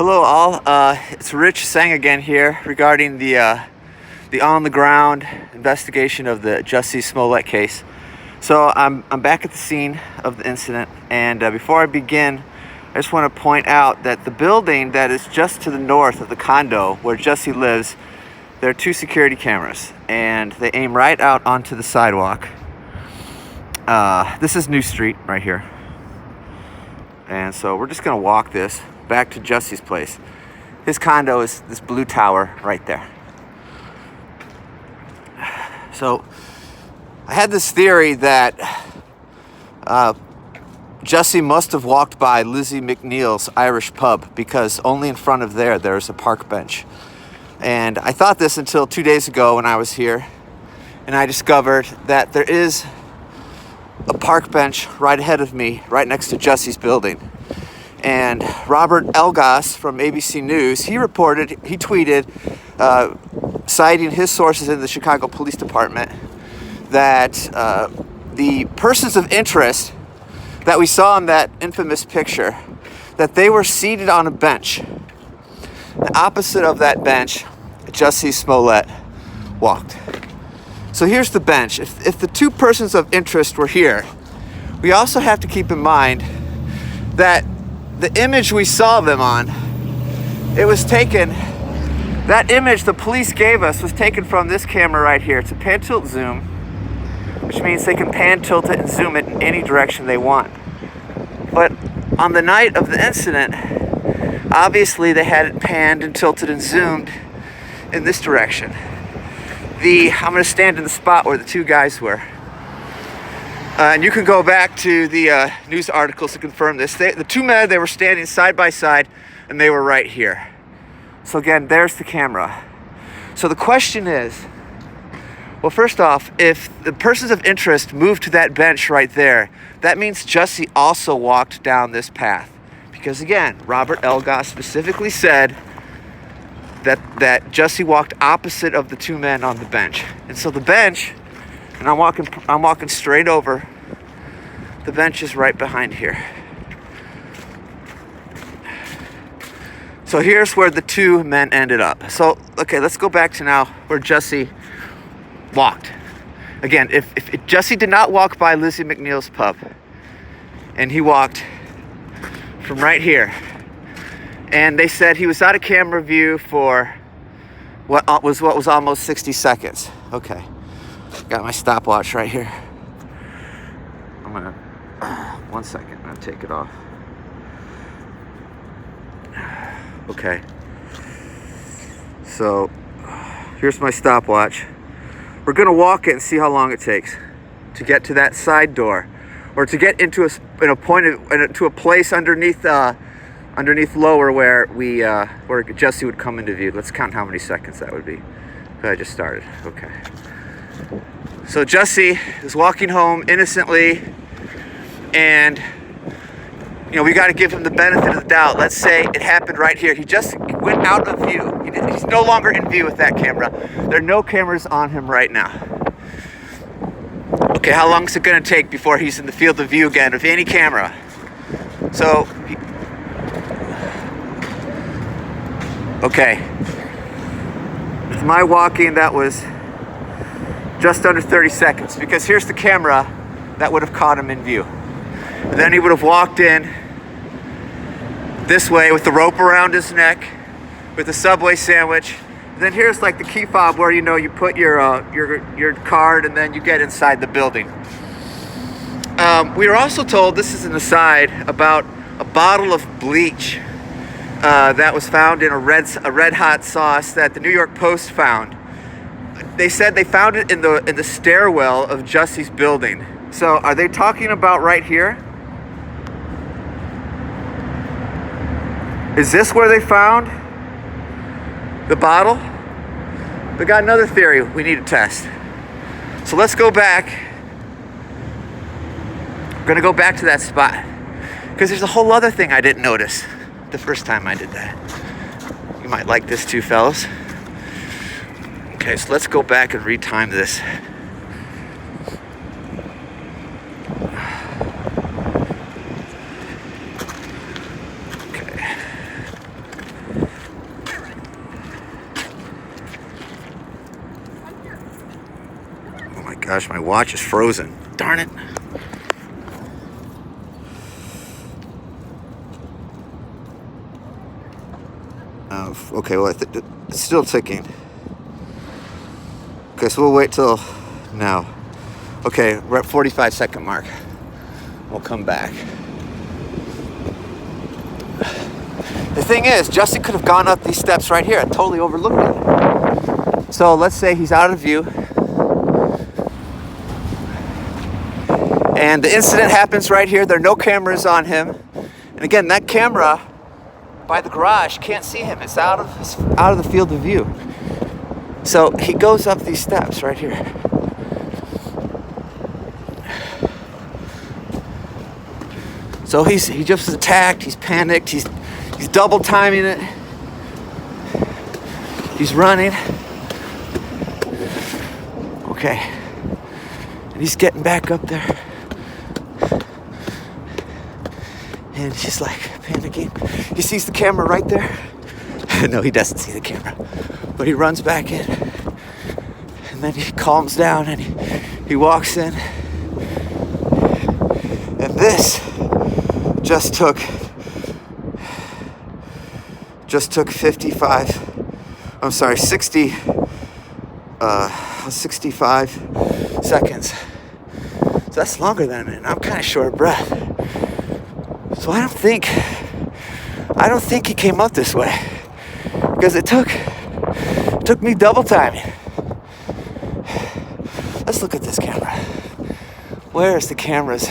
Hello all, it's Rich Sang again here regarding the on-the-ground investigation of the Jussie Smollett case. So I'm back at the scene of the incident, and before I begin, I just want to point out that the building that is just to the north of the condo where Jussie lives, there are two security cameras, and they aim right out onto the sidewalk. This is New Street right here. And so we're just going to walk this back to Jussie's place. His condo is this blue tower right there. So I had this theory that Jussie must have walked by Lizzie McNeil's Irish pub, because only in front of there's a park bench. And I thought this until 2 days ago when I was here, and I discovered that there is a park bench right ahead of me, right next to Jussie's building. And Robert Elgas from ABC News, he tweeted, citing his sources in the Chicago Police Department, that the persons of interest that we saw in that infamous picture, that they were seated on a bench. The opposite of that bench, Jussie Smollett walked. So here's the bench. If the two persons of interest were here, we also have to keep in mind that the image we saw them on, it was taken, that image the police gave us was taken from this camera right here. It's a pan tilt zoom, which means they can pan tilt it and zoom it in any direction they want. But on the night of the incident, obviously they had it panned and tilted and zoomed in this direction. I'm going to stand in the spot where the two guys were. And you can go back to the news articles to confirm this. The two men, they were standing side by side, and they were right here. So again, there's the camera. So the question is, well, first off, if the persons of interest moved to that bench right there, that means Jussie also walked down this path. Because again, Robert Elgas specifically said that Jussie walked opposite of the two men on the bench. And so the bench, and I'm walking straight over, the bench is right behind here. So here's where the two men ended up. So, okay, let's go back to now where Jussie walked. Again, if Jussie did not walk by Lizzie McNeil's pub, and he walked from right here, and they said he was out of camera view for what was almost 60 seconds. Okay, got my stopwatch right here. I'm gonna, 1 second, I'm gonna take it off. Okay, so here's my stopwatch. We're gonna walk it and see how long it takes to get to that side door, or to get into a place underneath lower where where Jussie would come into view. Let's count how many seconds that would be. I just started. Okay. So Jussie is walking home innocently, and we got to give him the benefit of the doubt. Let's say it happened right here. He just went out of view. He's no longer in view with that camera. There are no cameras on him right now. Okay, how long is it going to take before he's in the field of view again of any camera? So, okay. With my walking, that was just under 30 seconds, because here's the camera that would have caught him in view. And then he would have walked in this way with the rope around his neck, with a Subway sandwich. And then here's like the key fob where you put your card, and then you get inside the building. We were also told, this is an aside, about a bottle of bleach that was found in a red hot sauce that the New York Post found. They said they found it in the stairwell of Jussie's building. So are they talking about right here? Is this where they found the bottle? They got another theory we need to test. So let's go back. We're gonna go back to that spot, because there's a whole other thing I didn't notice the first time I did that. You might like this too, fellas. Okay, so let's go back and retime this. gosh, my watch is frozen. Darn it. Okay, well, it's still ticking. Okay, so we'll wait till now. Okay, we're at 45-second mark. We'll come back. The thing is, Jussie could have gone up these steps right here and totally overlooked it. So let's say he's out of view. And the incident happens right here. There are no cameras on him. And again, that camera by the garage can't see him. It's out of the field of view. So he goes up these steps right here. So he just was attacked. He's panicked. He's double timing it. He's running. Okay. And he's getting back up there. And he's like panicking. He sees the camera right there. No, he doesn't see the camera. But he runs back in. And then he calms down and he walks in. And this just took 65 seconds. So that's longer than a minute. I'm kind of short of breath. So I don't think he came up this way, because it took me double timing. Let's look at this camera. Where's the cameras?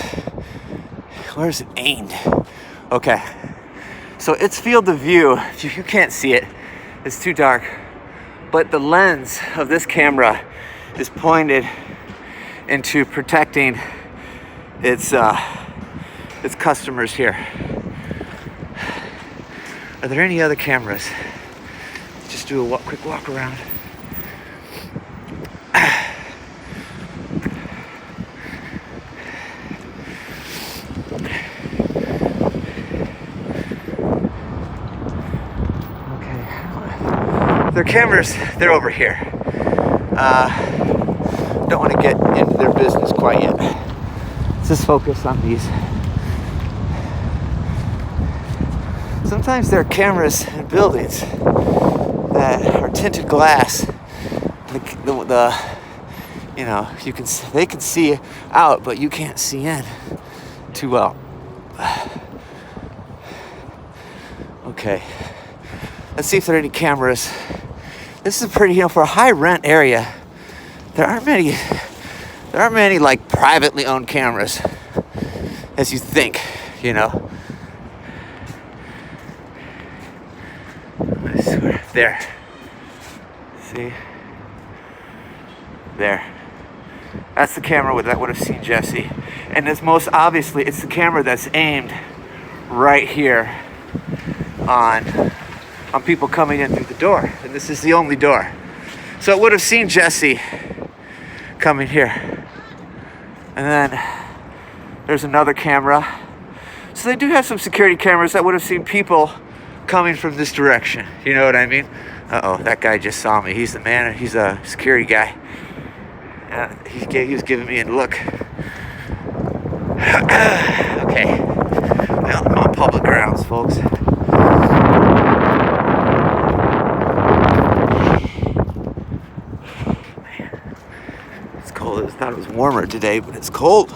Where's it aimed? Okay. So its field of view, you can't see it. It's too dark. But the lens of this camera is pointed into protecting its customers here. Are there any other cameras? Just do a quick walk around. Their cameras, they're over here. Don't want to get into their business quite yet. Let's just focus on these. Sometimes there are cameras in buildings that are tinted glass. They can see out, but you can't see in too well. Okay. Let's see if there are any cameras. This is pretty, for a high rent area, there aren't many like privately owned cameras as you think, I swear. There. See? There. That's the camera that would have seen Jussie. And it's most obviously, it's the camera that's aimed right here on people coming in through the door. And this is the only door. So it would have seen Jussie coming here. And then there's another camera. So they do have some security cameras that would have seen people coming from this direction. You know what I mean? Uh-oh, that guy just saw me. He's the man. He's a security guy. He was giving me a look. Okay. Well, I'm on public grounds, folks. It's cold. I thought it was warmer today, but it's cold.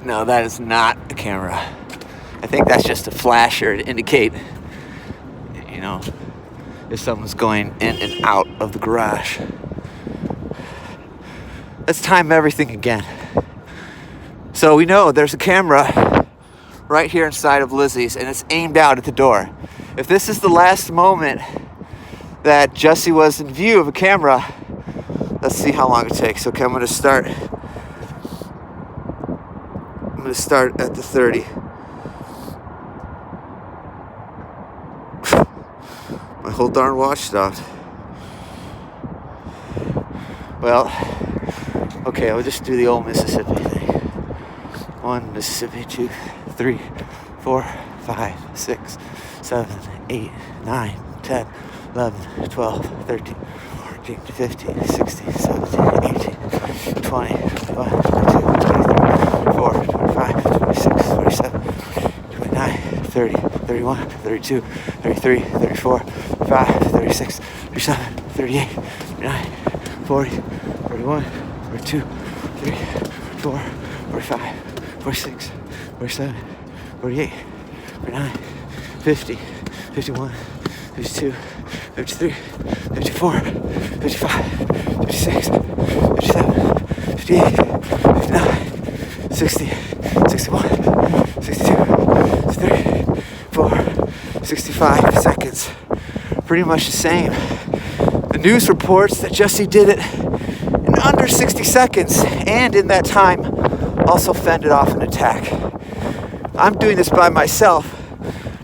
No, that is not the camera. I think that's just a flasher to indicate, if someone's going in and out of the garage. Let's time everything again. So we know there's a camera right here inside of Lizzie's, and it's aimed out at the door. If this is the last moment that Jussie was in view of a camera, let's see how long it takes. Okay, I'm gonna start at the 30. My whole darn watch stopped. Well, okay, I'll just do the old Mississippi thing. 1 Mississippi, 2, 3, 4, 5, 6, 7, 8, 9, 10, 11, 12, 13, 14, 15, 16, 17, 18, 20, 21, 22, 23, 24, 25, 26, 27, 29, 30, 31, 32, 33, 34, 35, 36, 37, 38, 39, 40, 41, 42, 44, 45, 46, 47, 48, 49, 50, 51, 52, 53, 54, 55, 56, 57, 58, 59, 60, 61, 62, 63, 4, 65 seconds. Pretty much the same. The news reports that Jussie did it in under 60 seconds, and in that time also fended off an attack. I'm doing this by myself,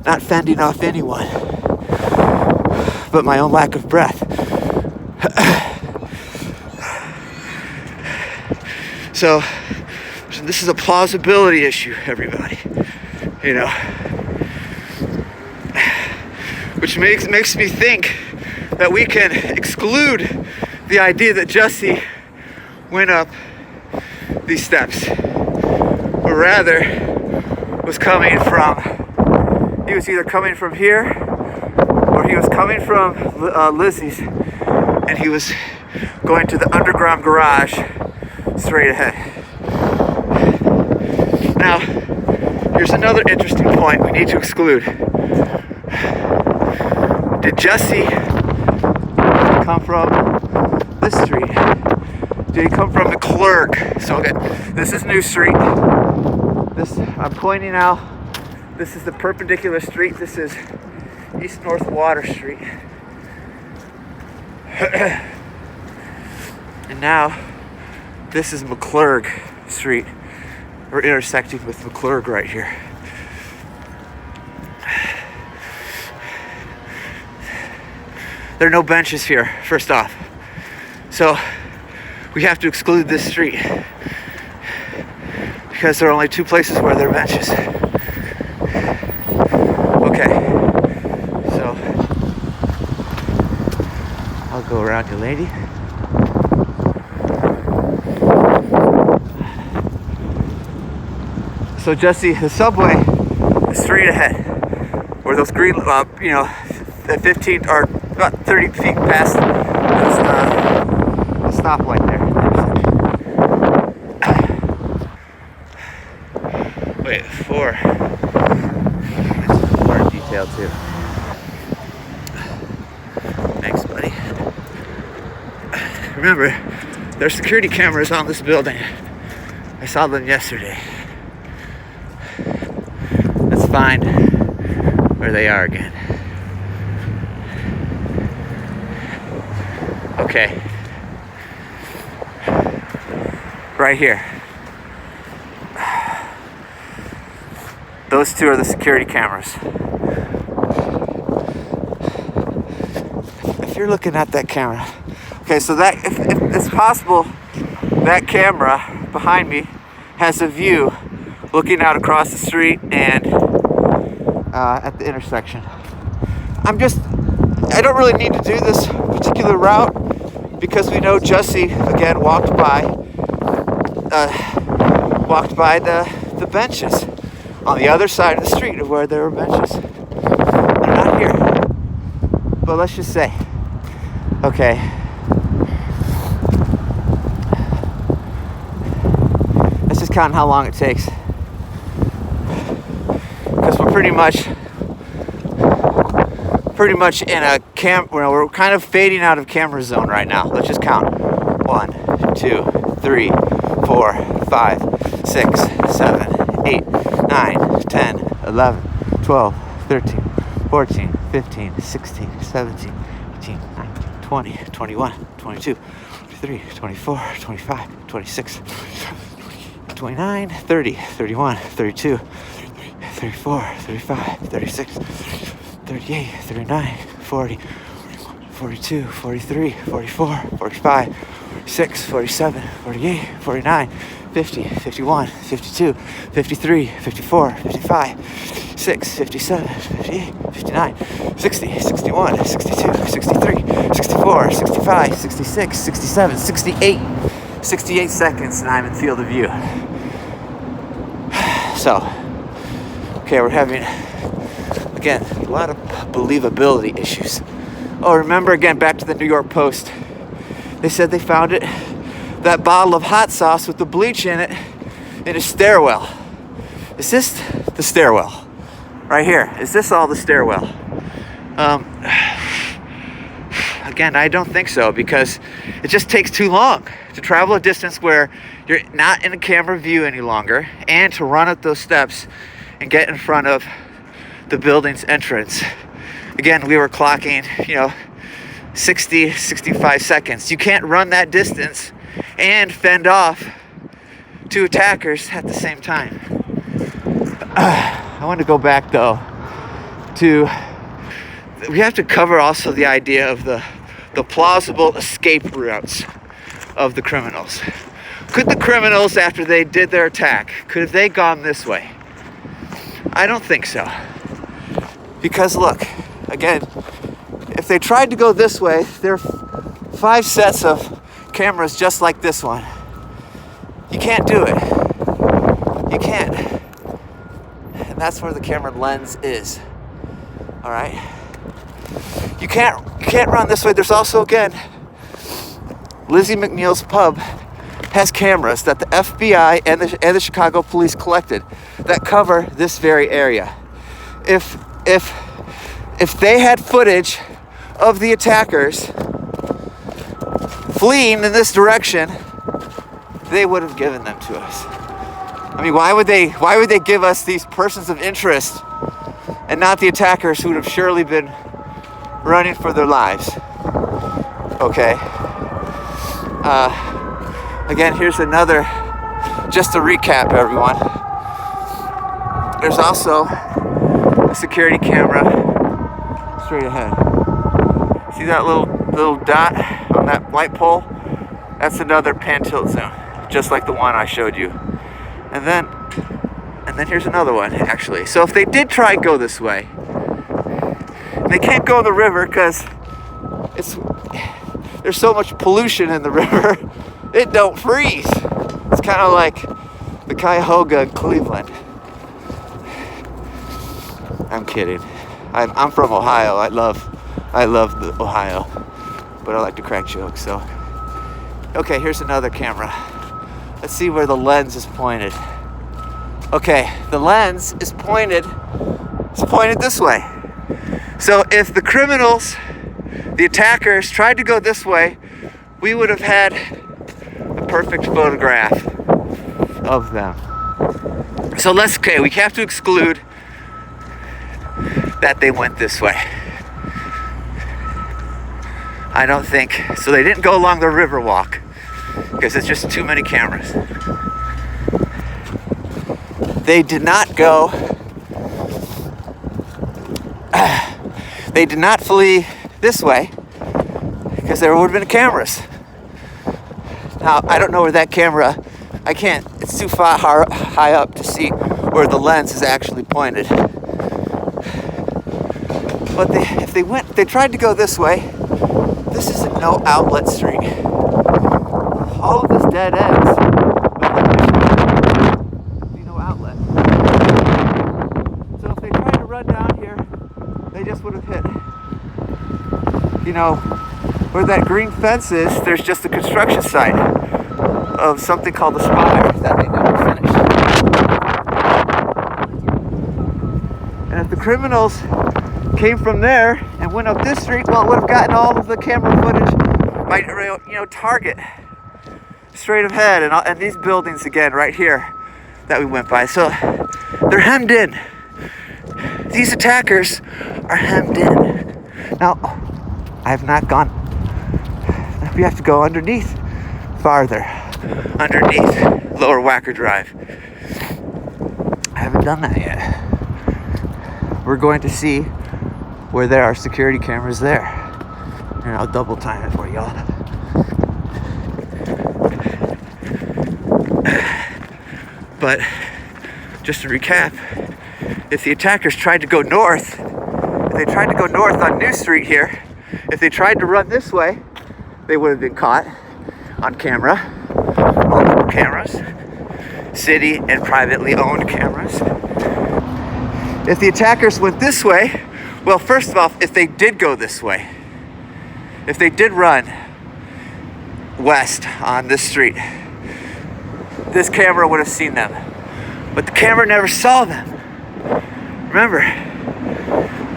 not fending off anyone, but my own lack of breath. So this is a plausibility issue, everybody. You know, which makes me think that we can exclude the idea that Jussie went up these steps, or rather he was either coming from here or he was coming from Lizzie's, and he was going to the underground garage straight ahead. Now, here's another interesting point we need to exclude. Did Jussie come from this street? Did he come from the Clerk? So again, this is New Street. This I'm pointing out. This is the perpendicular street. This is East North Water Street. And now this is McClurg Street. We're intersecting with McClurg right here. There are no benches here, first off. So we have to exclude this street because there are only 2 places where there are benches. Okay, so I'll go around you, lady. So Jussie, the subway is straight ahead, where those green, 15 or about 30 feet past the stoplight there. Wait, 4. More detail too. Thanks, buddy. Remember, there's security cameras on this building. I saw them yesterday. Let's find where they are again. Okay. Right here. Those 2 are the security cameras. If you're looking at that camera, okay, so that if it's possible, that camera behind me has a view looking out across the street and at the intersection. I don't really need to do this particular route because we know Jussie again walked by the benches on the other side of the street of where there were benches. They're not here. But let's just say, okay, let's just count how long it takes. Because we're pretty much in a we're kind of fading out of camera zone right now. Let's just count. 1, 2, 3, 4, 5, 6, 7, 8, 9, 10, 11, 12, 13, 14, 15, 16, 17, 18, 19, 20, 21, 22, 23, 24, 25, 26, 29, 30, 31, 32, 34, 35, 36, 38, 39, 40, 42, 43, 44, 45, 46, 47, 48, 49, 50, 51, 52, 53, 54, 55, 56, 57, 58, 59, 60, 61, 62, 63, 64, 65, 66, 67, 68. 68 seconds and I'm in field of view. So, okay, we're having, again, a lot of believability issues. Oh, remember again, back to the New York Post. They said they found it, that bottle of hot sauce with the bleach in it, in a stairwell. Is this the stairwell? Right here. Is this all the stairwell? Again, I don't think so, because it just takes too long to travel a distance where you're not in a camera view any longer, and to run up those steps and get in front of the building's entrance. Again, we were clocking, 60, 65 seconds. You can't run that distance and fend off two attackers at the same time. I want to go back though to, we have to cover also the idea of the plausible escape routes of the criminals. Could the criminals, after they did their attack, could have they gone this way? I don't think so. Because look, again, if they tried to go this way, there are 5 sets of cameras just like this one. You can't do it. You can't. And that's where the camera lens is. All right? You can't run this way. There's also, again, Lizzie McNeil's pub has cameras that the FBI and the Chicago police collected that cover this very area. If they had footage of the attackers fleeing in this direction, they would have given them to us. I mean, why would they give us these persons of interest and not the attackers who would have surely been running for their lives? Okay. Again, here's another, just to recap, everyone. There's also a security camera straight ahead. See that little dot on that light pole? That's another pan tilt zoom, just like the one I showed you. And then here's another one, actually. So if they did try and go this way, they can't go in the river because there's so much pollution in the river, it don't freeze. It's kind of like the Cuyahoga in Cleveland. I'm kidding. I'm from Ohio. I love the Ohio, but I like to crack jokes. So, okay, here's another camera. Let's see where the lens is pointed. Okay, the lens is pointed this way. So if the criminals, the attackers, tried to go this way, we would have had a perfect photograph of them. So we have to exclude that they went this way. I don't think, so they didn't go along the river walk because it's just too many cameras. They did not go, they did not flee this way because there would have been cameras. Now, I don't know where that camera, it's too far high up to see where the lens is actually pointed. But if they tried to go this way, this is no outlet street. All of this dead ends with no outlet. So if they tried to run down here, they just would have hit. Where that green fence is, there's just a construction site of something called the Spire that they never finished. And if the criminals came from there and went up this street, well, it would have gotten all of the camera footage by, target straight ahead, and these buildings again right here that we went by. So They're hemmed in. These attackers are hemmed in. Now, I have not gone. We have to go underneath, farther, underneath Lower Wacker Drive. I haven't done that yet. We're going to see where there are security cameras there. And I'll double time it for y'all. But just to recap, if the attackers tried to go north, if they tried to go north on New Street here, if they tried to run this way, they would have been caught on camera, multiple cameras, city and privately owned cameras. If the attackers went this way, well, first of all, if they did go this way, if they did run west on this street, this camera would have seen them. But the camera never saw them. Remember,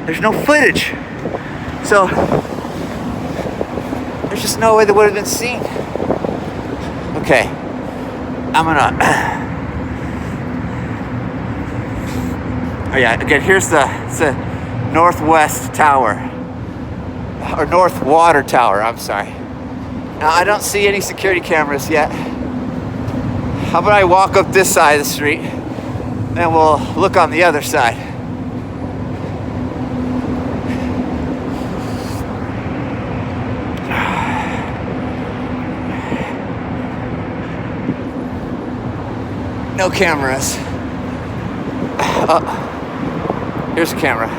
there's no footage. So, there's just no way they would have been seen. Okay, I'm gonna... Oh yeah, again, here's the Northwest Tower. Or North Water Tower, I'm sorry. Now, I don't see any security cameras yet. How about I walk up this side of the street, then we'll look on the other side. No cameras. Here's a camera.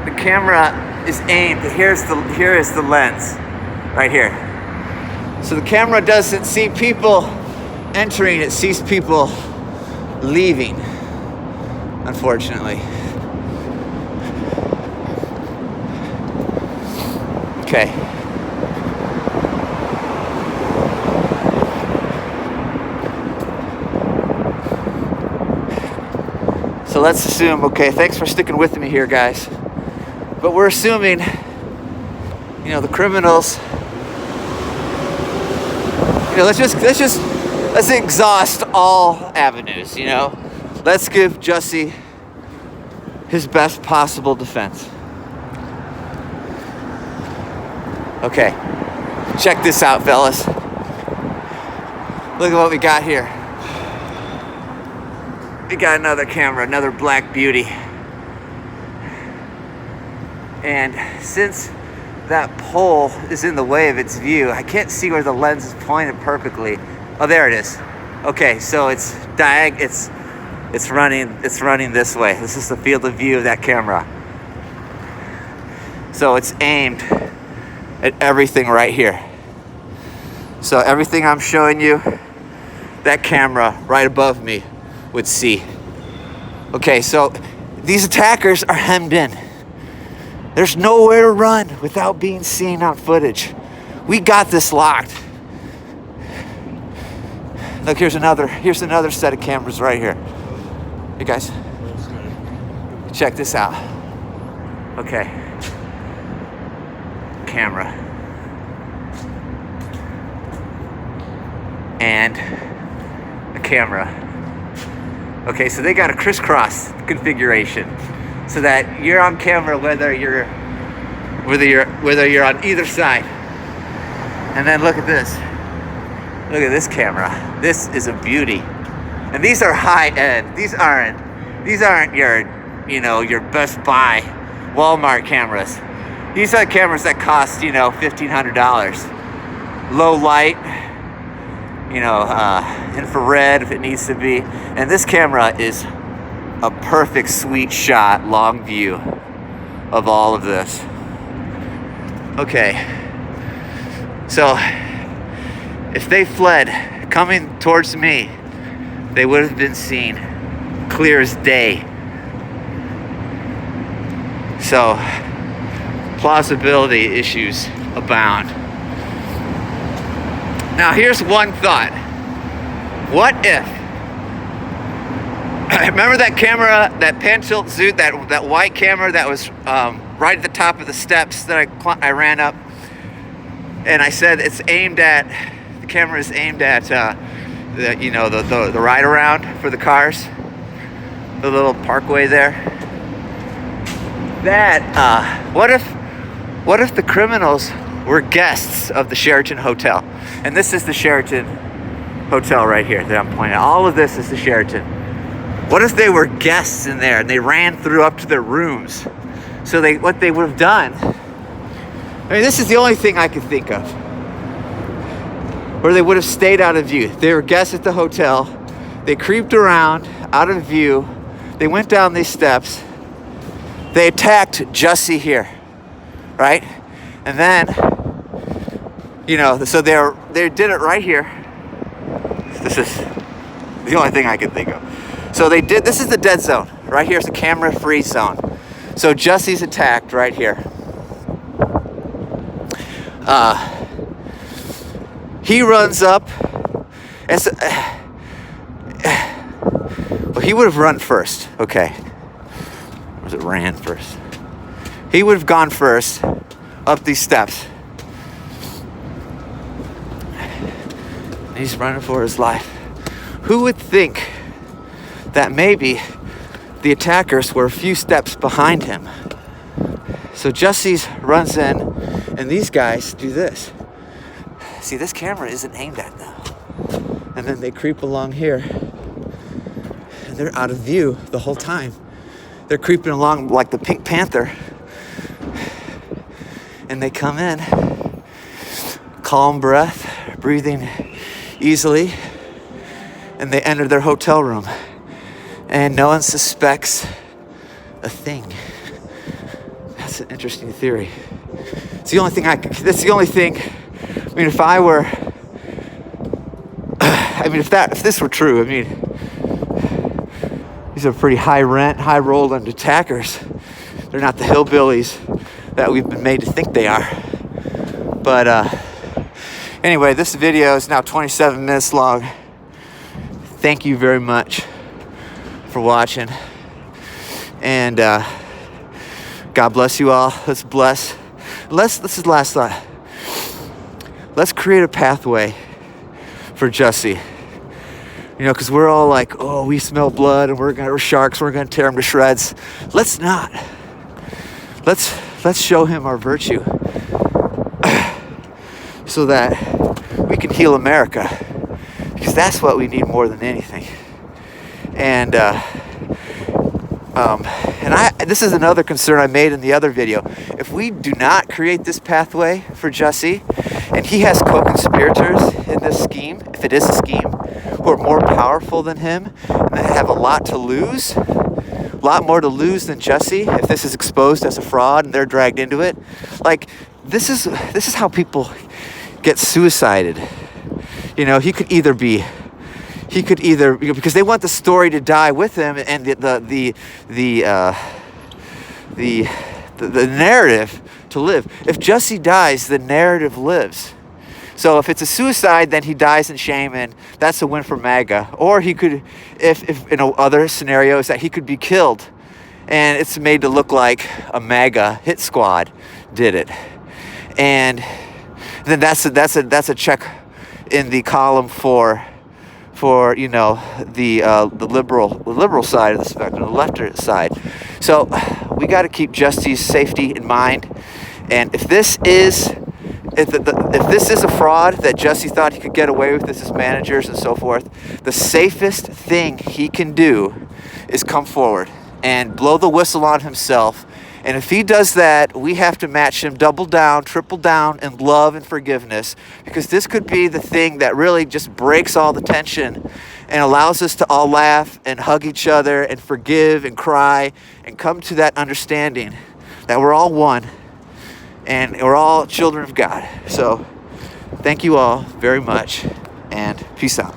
The camera is aimed. Here is the lens, right here. So the camera doesn't see people entering; it sees people leaving. Unfortunately. Okay. So let's assume, okay, thanks for sticking with me here, guys. But we're assuming, the criminals, let's exhaust all avenues, Let's give Jussie his best possible defense. Okay, check this out, fellas. Look at what we got here. We got another camera, another black beauty. And since that pole is in the way of its view, I can't see where the lens is pointed perfectly. Oh, there it is. Okay, so it's running this way. This is the field of view of that camera. So it's aimed at everything right here. So everything I'm showing you, that camera right above me would see. Okay, so these attackers are hemmed in. There's nowhere to run without being seen on footage. We got this locked. Look, here's another set of cameras right here. Hey guys, check this out. Okay, camera and a camera. Okay, so they got a crisscross configuration, so that you're on camera whether you're on either side. And then look at this. Look at this camera. This is a beauty. And these are high end. These aren't your Best Buy, Walmart cameras. These are cameras that cost, $1,500. Low light, infrared if it needs to be. And this camera is a perfect sweet shot, long view of all of this. Okay. So, if they fled coming towards me, they would have been seen clear as day. So, plausibility issues abound. Now, here's one thought. What if, remember that camera, that pan tilt zoom, that white camera that was right at the top of the steps that I ran up? And I said the camera is aimed at the ride around for the cars, the little parkway there. What if the criminals were guests of the Sheraton Hotel? And this is the Sheraton Hotel right here that I'm pointing at. All of this is the Sheraton. What if they were guests in there and they ran through up to their rooms? So what they would have done, I mean, this is the only thing I could think of, where they would have stayed out of view. They were guests at the hotel. They creeped around out of view. They went down these steps. They attacked Jussie here, right? And then, so they did it right here. This is the only thing I can think of. So this is the dead zone. Right here is the camera-free zone. So Jussie's attacked right here. He runs up. Well, he would have run first. Okay. Or was it ran first? He would have gone first up these steps. He's running for his life. Who would think that maybe the attackers were a few steps behind him? So Jussie runs in, and these guys do this. See, this camera isn't aimed at them. And then they creep along here, and they're out of view the whole time. They're creeping along like the Pink Panther. And they come in, calm breath, breathing easily, and they enter their hotel room. And no one suspects a thing. That's an interesting theory. It's the only thing that's the only thing. I mean, if this were true, I mean, these are pretty high rent, high rolling attackers. They're not the hillbillies that we've been made to think they are. But anyway, this video is now 27 minutes long. Thank you very much for watching. And God bless you all. This is the last thought. Let's create a pathway for Jussie. Because we're all like, oh, we smell blood and we're sharks, we're gonna tear him to shreds. Let's not. Let's show him our virtue so that we can heal America, because that's what we need more than anything. And this is another concern I made in the other video. If we do not create this pathway for Jussie, and he has co-conspirators in this scheme, if it is a scheme, who are more powerful than him and that have a lot more to lose than Jussie, if this is exposed as a fraud and they're dragged into it, like this is how people get suicided. He could either because they want the story to die with him, and the narrative to live. If Jussie dies, the narrative lives. So if it's a suicide, then he dies in shame, and that's a win for MAGA. Or he could, if other scenarios, that he could be killed, and it's made to look like a MAGA hit squad did it, and then that's a check in the column for the liberal side of the spectrum, the left side. So we got to keep Jussie's safety in mind. And if this is a fraud that Jussie thought he could get away with as his managers and so forth, the safest thing he can do is come forward and blow the whistle on himself. And if he does that, we have to match him, double down, triple down in love and forgiveness, because this could be the thing that really just breaks all the tension and allows us to all laugh and hug each other and forgive and cry and come to that understanding that we're all one and we're all children of God. So thank you all very much, and peace out.